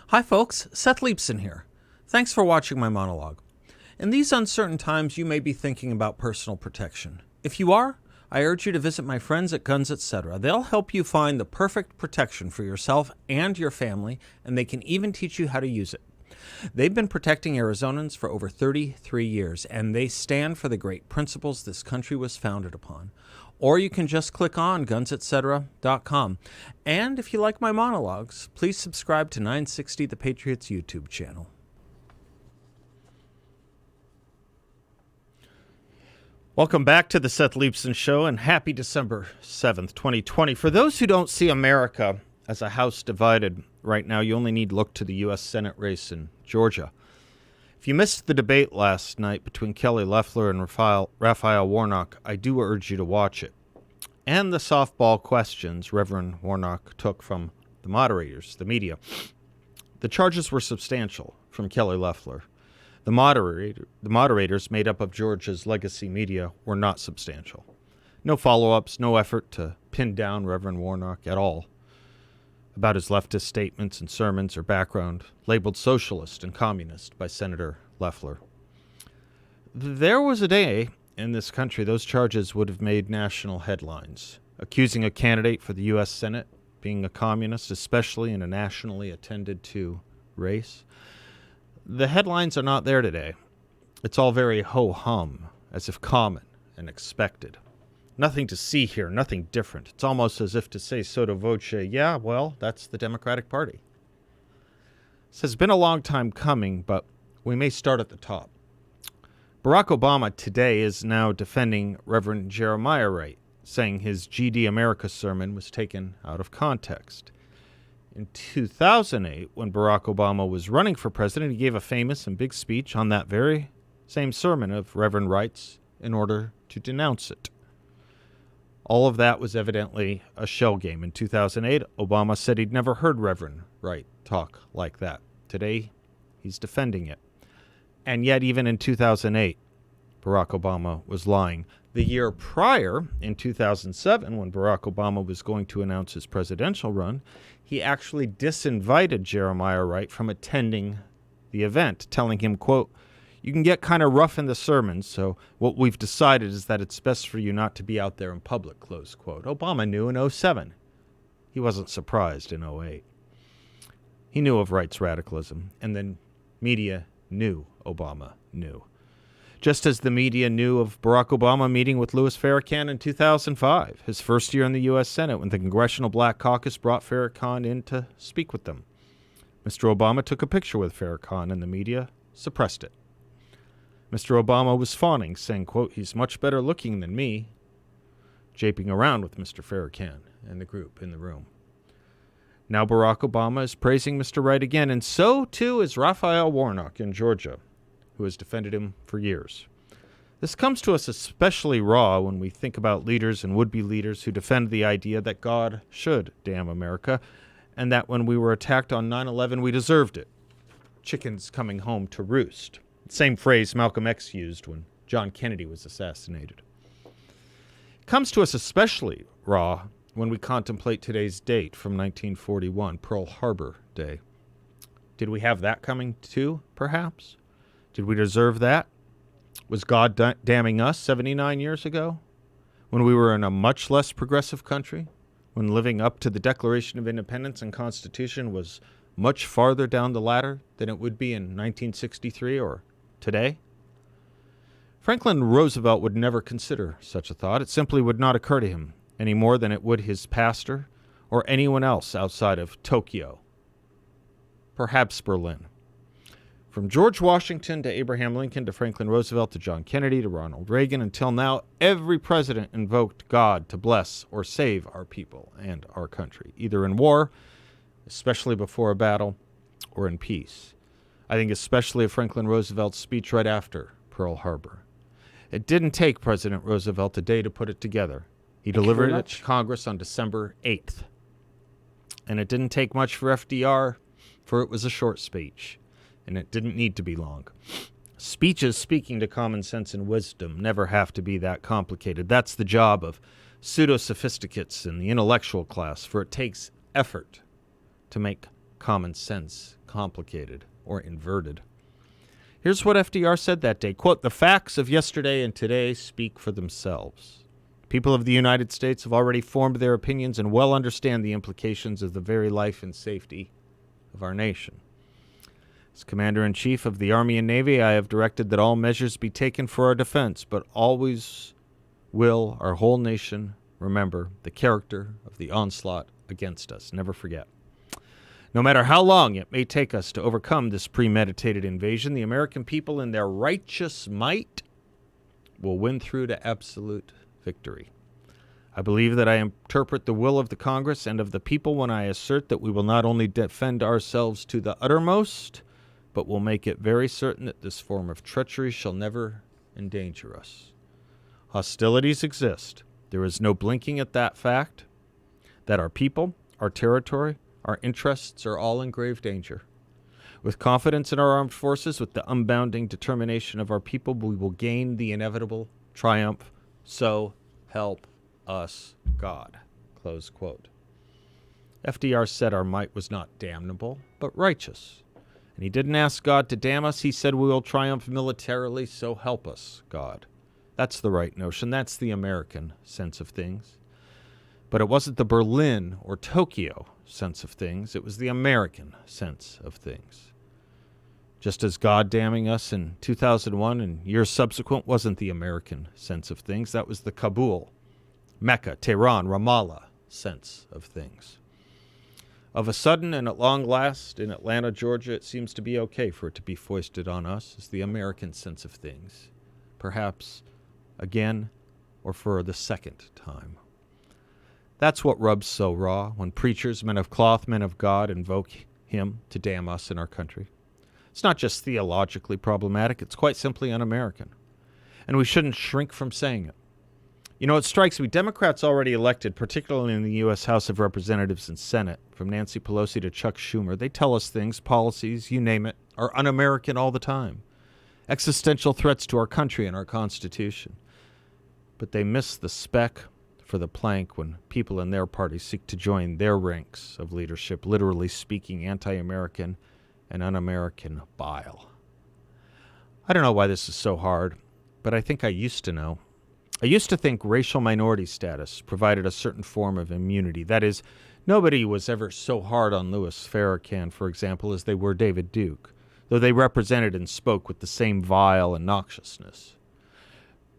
Hi folks, Seth Leipson here. Thanks for watching my monologue. In these uncertain times, you may be thinking about personal protection. If you are, I urge you to visit my friends at Guns Etc. They'll help you find the perfect protection for yourself and your family, and they can even teach you how to use it. They've been protecting Arizonans for over 33 years, and they stand for the great principles this country was founded upon. Or you can just click on gunsetcetera.com. And if you like my monologues, please subscribe to 960 The Patriots YouTube channel. Welcome back to the Seth Leipson Show, and happy December 7th, 2020. For those who don't see America as a house divided right now, you only need to look to the U.S. Senate race in Georgia. If you missed the debate last night between Kelly Loeffler and Raphael Warnock, I do urge you to watch it. And the softball questions Reverend Warnock took from the moderators, the media. The charges were substantial from Kelly Loeffler. The moderators, made up of Georgia's legacy media, were not substantial. No follow-ups, no effort to pin down Reverend Warnock at all about his leftist statements and sermons or background, labeled socialist and communist by Senator Loeffler. There was a day in this country those charges would have made national headlines, accusing a candidate for the U.S. Senate being a communist, especially in a nationally attended to race. The headlines are not there today. It's all very ho-hum, as if common and expected. Nothing to see here, nothing different. It's almost as if to say sotto voce, yeah, well, that's the Democratic Party. This has been a long time coming, but we may start at the top. Barack Obama today is now defending Reverend Jeremiah Wright, saying his GD America sermon was taken out of context. In 2008, when Barack Obama was running for president, he gave a famous and big speech on that very same sermon of Reverend Wright's in order to denounce it. All of that was evidently a shell game. In 2008, Obama said he'd never heard Reverend Wright talk like that. Today, he's defending it. And yet, even in 2008, Barack Obama was lying. The year prior, in 2007, when Barack Obama was going to announce his presidential run, he actually disinvited Jeremiah Wright from attending the event, telling him, quote, "You can get kind of rough in the sermons, so what we've decided is that it's best for you not to be out there in public," close quote. Obama knew in 2007. He wasn't surprised in 2008. He knew of Wright's radicalism, and the media knew Obama knew. Just as the media knew of Barack Obama meeting with Louis Farrakhan in 2005, his first year in the U.S. Senate, when the Congressional Black Caucus brought Farrakhan in to speak with them. Mr. Obama took a picture with Farrakhan, and the media suppressed it. Mr. Obama was fawning, saying, quote, "He's much better looking than me," japing around with Mr. Farrakhan and the group in the room. Now Barack Obama is praising Mr. Wright again, and so too is Raphael Warnock in Georgia, who has defended him for years. This comes to us especially raw when we think about leaders and would-be leaders who defend the idea that God should damn America, and that when we were attacked on 9/11, we deserved it. Chickens coming home to roost. Same phrase Malcolm X used when John Kennedy was assassinated. It comes to us especially raw when we contemplate today's date from 1941, Pearl Harbor Day. Did we have that coming too, perhaps? Did we deserve that? Was God damning us 79 years ago, when we were in a much less progressive country, when living up to the Declaration of Independence and Constitution was much farther down the ladder than it would be in 1963 or today? Franklin Roosevelt would never consider such a thought. It simply would not occur to him any more than it would his pastor or anyone else outside of Tokyo, perhaps Berlin. From George Washington to Abraham Lincoln to Franklin Roosevelt to John Kennedy to Ronald Reagan, until now, every president invoked God to bless or save our people and our country, either in war, especially before a battle, or in peace. I think especially of Franklin Roosevelt's speech right after Pearl Harbor. It didn't take President Roosevelt a day to put it together. He delivered it to Congress on December 8th. And it didn't take much for FDR, for it was a short speech, and it didn't need to be long. Speeches speaking to common sense and wisdom never have to be that complicated. That's the job of pseudo-sophisticates in the intellectual class, for it takes effort to make common sense complicated or inverted. Here's what FDR said that day, quote, "The facts of yesterday and today speak for themselves. People of the United States have already formed their opinions and well understand the implications of the very life and safety of our nation. As Commander-in-Chief of the Army and Navy, I have directed that all measures be taken for our defense, but always will our whole nation remember the character of the onslaught against us. Never forget. No matter how long it may take us to overcome this premeditated invasion, the American people in their righteous might will win through to absolute victory. I believe that I interpret the will of the Congress and of the people when I assert that we will not only defend ourselves to the uttermost, but will make it very certain that this form of treachery shall never endanger us. Hostilities exist. There is no blinking at that fact, that our people, our territory, our interests are all in grave danger. With confidence in our armed forces, with the unbounding determination of our people, we will gain the inevitable triumph. So help us God." Close quote. FDR said our might was not damnable, but righteous. And he didn't ask God to damn us. He said we will triumph militarily, so help us God. That's the right notion. That's the American sense of things. But it wasn't the Berlin or Tokyo sense of things. It was the American sense of things. Just as God damning us in 2001 and years subsequent wasn't the American sense of things. That was the Kabul, Mecca, Tehran, Ramallah sense of things. Of a sudden and at long last, in Atlanta, Georgia, it seems to be okay for it to be foisted on us as the American sense of things. Perhaps again or for the second time. That's what rubs so raw when preachers, men of cloth, men of God, invoke him to damn us in our country. It's not just theologically problematic, it's quite simply un-American. And we shouldn't shrink from saying it. You know, it strikes me, Democrats already elected, particularly in the U.S. House of Representatives and Senate, from Nancy Pelosi to Chuck Schumer, they tell us things, policies, you name it, are un-American all the time. Existential threats to our country and our Constitution. But they miss the speck for the plank when people in their party seek to join their ranks of leadership, literally speaking anti-American and un-American bile. I don't know why this is so hard, but I think I used to know. I used to think racial minority status provided a certain form of immunity. That is, nobody was ever so hard on Louis Farrakhan, for example, as they were David Duke, though they represented and spoke with the same vile and noxiousness.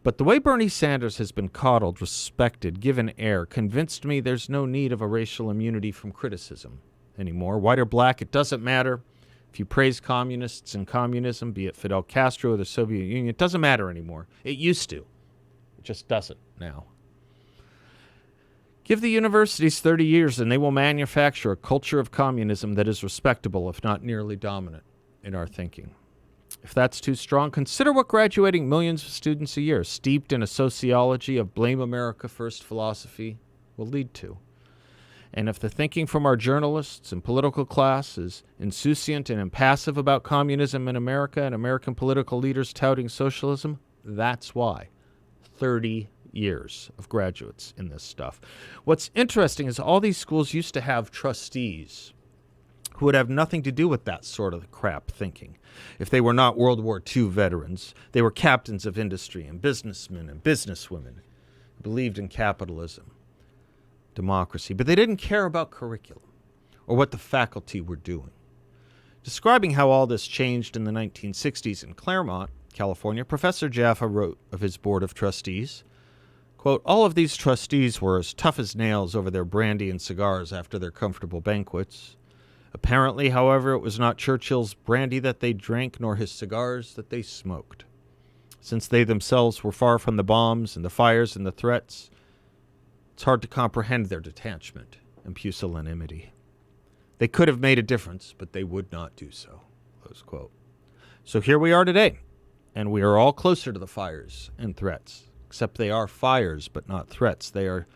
But the way Bernie Sanders has been coddled, respected, given air, convinced me there's no need of a racial immunity from criticism anymore. White or black, it doesn't matter. If you praise communists and communism, be it Fidel Castro or the Soviet Union, it doesn't matter anymore. It used to. It just doesn't now. Give the universities 30 years and they will manufacture a culture of communism that is respectable, if not nearly dominant, in our thinking. If that's too strong, consider what graduating millions of students a year, steeped in a sociology of blame America first philosophy, will lead to. And if the thinking from our journalists and political class is insouciant and impassive about communism in America and American political leaders touting socialism, that's why. 30 years of graduates in this stuff. What's interesting is all these schools used to have trustees who would have nothing to do with that sort of crap thinking. If they were not World War II veterans, they were captains of industry and businessmen and businesswomen who believed in capitalism, democracy, but they didn't care about curriculum or what the faculty were doing. Describing how all this changed in the 1960s in Claremont, California, Professor Jaffa wrote of his board of trustees, quote, "All of these trustees were as tough as nails over their brandy and cigars after their comfortable banquets. Apparently, however, it was not Churchill's brandy that they drank, nor his cigars that they smoked. Since they themselves were far from the bombs and the fires and the threats, it's hard to comprehend their detachment and pusillanimity. They could have made a difference, but they would not do so." Close quote. So here we are today, and we are all closer to the fires and threats, except they are fires but not threats. They are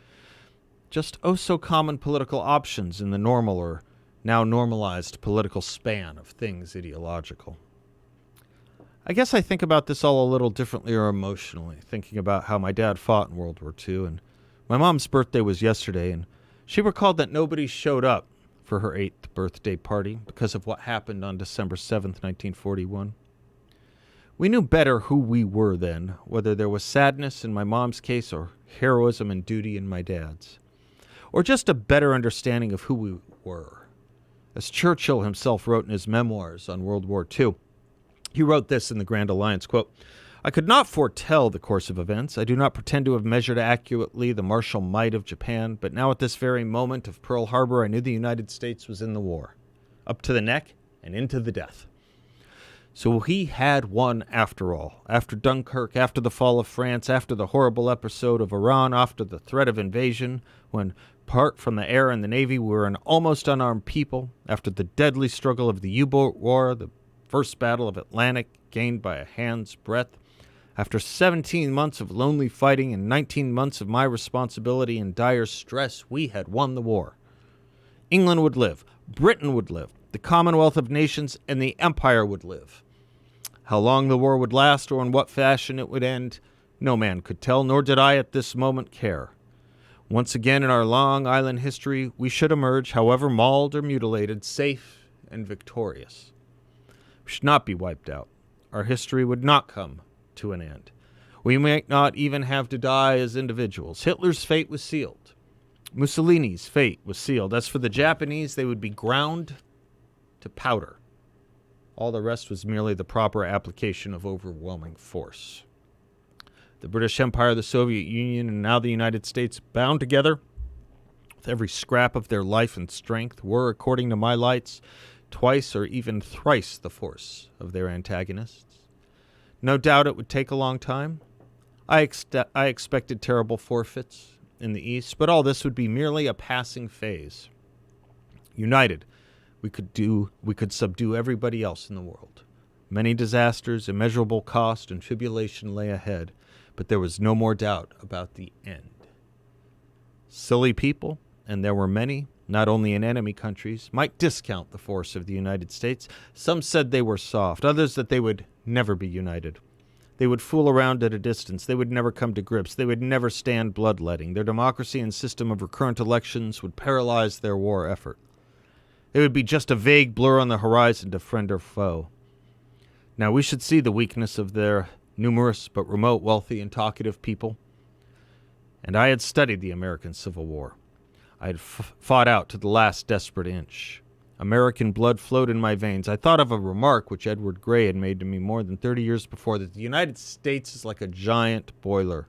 just oh-so-common political options in the normal or now normalized political span of things ideological. I guess I think about this all a little differently or emotionally, thinking about how my dad fought in World War II, and my mom's birthday was yesterday, and she recalled that nobody showed up for her 8th birthday party because of what happened on December 7th, 1941. We knew better who we were then, whether there was sadness in my mom's case or heroism and duty in my dad's, or just a better understanding of who we were. As Churchill himself wrote in his memoirs on World War II, he wrote this in the Grand Alliance, quote, "I could not foretell the course of events. I do not pretend to have measured accurately the martial might of Japan, but now at this very moment of Pearl Harbor, I knew the United States was in the war, up to the neck and into the death." So he had won after all. After Dunkirk, after the fall of France, after the horrible episode of Iran, after the threat of invasion, when, apart from the air and the navy, we were an almost unarmed people, after the deadly struggle of the U-boat war, the first battle of Atlantic gained by a hand's breadth, after 17 months of lonely fighting and 19 months of my responsibility and dire stress, we had won the war. England would live. Britain would live. The Commonwealth of Nations and the Empire would live. How long the war would last or in what fashion it would end, no man could tell, nor did I at this moment care. Once again in our long island history, we should emerge, however mauled or mutilated, safe and victorious. We should not be wiped out. Our history would not come to an end. We might not even have to die as individuals. Hitler's fate was sealed. Mussolini's fate was sealed. As for the Japanese, they would be ground to powder. All the rest was merely the proper application of overwhelming force. The British Empire, the Soviet Union, and now the United States, bound together with every scrap of their life and strength, were, according to my lights, twice or even thrice the force of their antagonists. No doubt it would take a long time. I expected terrible forfeits in the East, but all this would be merely a passing phase. United, we could subdue everybody else in the world. Many disasters, immeasurable cost, and tribulation lay ahead, but there was no more doubt about the end. Silly people, and there were many, not only in enemy countries, might discount the force of the United States. Some said they were soft, others that they would never be united. They would fool around at a distance. They would never come to grips. They would never stand bloodletting. Their democracy and system of recurrent elections would paralyze their war effort. It would be just a vague blur on the horizon to friend or foe. Now we should see the weakness of their numerous but remote, wealthy, and talkative people. And I had studied the American Civil War. I had fought out to the last desperate inch. American blood flowed in my veins. I thought of a remark which Edward Grey had made to me more than 30 years before, that the United States is like a giant boiler.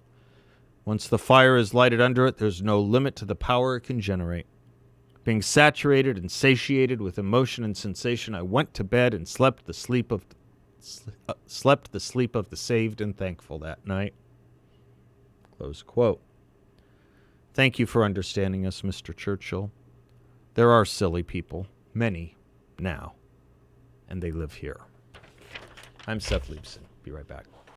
Once the fire is lighted under it, there's no limit to the power it can generate. Being saturated and satiated with emotion and sensation, I went to bed and slept the sleep of the saved and thankful that night. Close quote. Thank you for understanding us, Mr. Churchill. There are silly people, many now, and they live here. I'm Seth Leibson. Be right back.